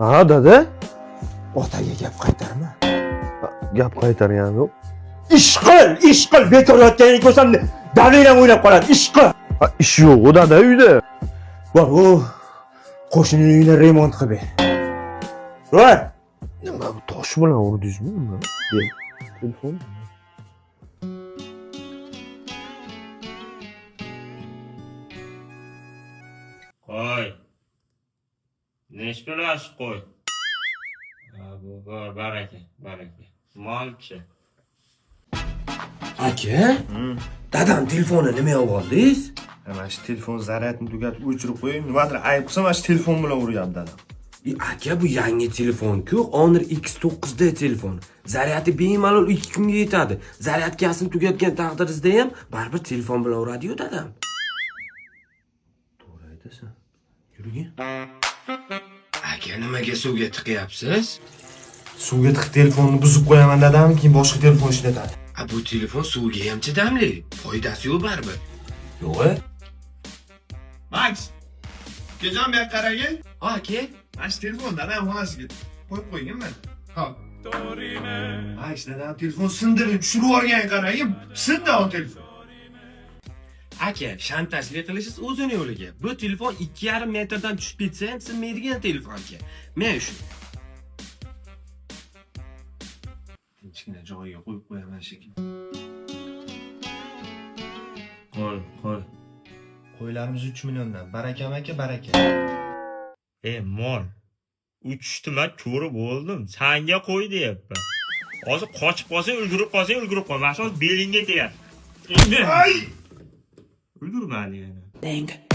Ha, dada? Otaga gap qaytarma. Gap qaytargan yo'q. Ish qil, bekor yotganingni ko'rsam, dadanglar o'ylab qoladi. Ish qil. Ha, ish yo'q, dada uyda. Bor, u qo'shnining uyini remont qilib ber. Voy, Nima bu tosh bilan urdingizmi nima? Telefon. Qo'y. Nechpilasi qo'y. Bu baraka. Molchi. aka, dadam telefonni nima olib oldingiz? Mana shu telefon zaryadini tugatib o'chirib qo'ying. Nimadir ayb qilsa mana shu telefon bilan uryapti dadam. Aka, bu yangi telefon-ku, Honor X9D telefon. Zaryadi bemalol 2 kunga yetadi. Zaryadkasini tugatgan taqdiringizda ham baribir telefon bilan uradi-yu dadam. To'g'ri aytasan. Yuring. Aka, nimaga suvga tiqyapsiz? Suvga tiqib telefonni buzib qo'yaman dadam, keyin boshqa telefon ishlatadi. Bu telefon suvga ham chidamli. Foydasi yo'q baribir. Yo'q-a? Max, kejon bu yoqqa qaragin. Aka, Mana shu telefon dadam xonasiga qo'yib qo'yganman. Hop. Max, dadam telefon sindirib tushirib yuborgan qaragin. Sindi o telefon. Aka, shantajlik qilishingiz o'zini yo'liga. Bu telefon 2,5 metrdan tushib ketsa ham sinmaydigan telefon aka. Men shu. Kichkina joyiga qo'yib qo'yaman shekilli. Qo'y. Qo'ylarimiz 3 milliondan. Barakam aka, baraka. Mol. Uchishtima ko'rib bo'ldim. Sanga qo'y deyapman. Hozir qochib qolsang, ulgurib qol. Mana shu belingga tegadi. Ulgurmadi yana. dang.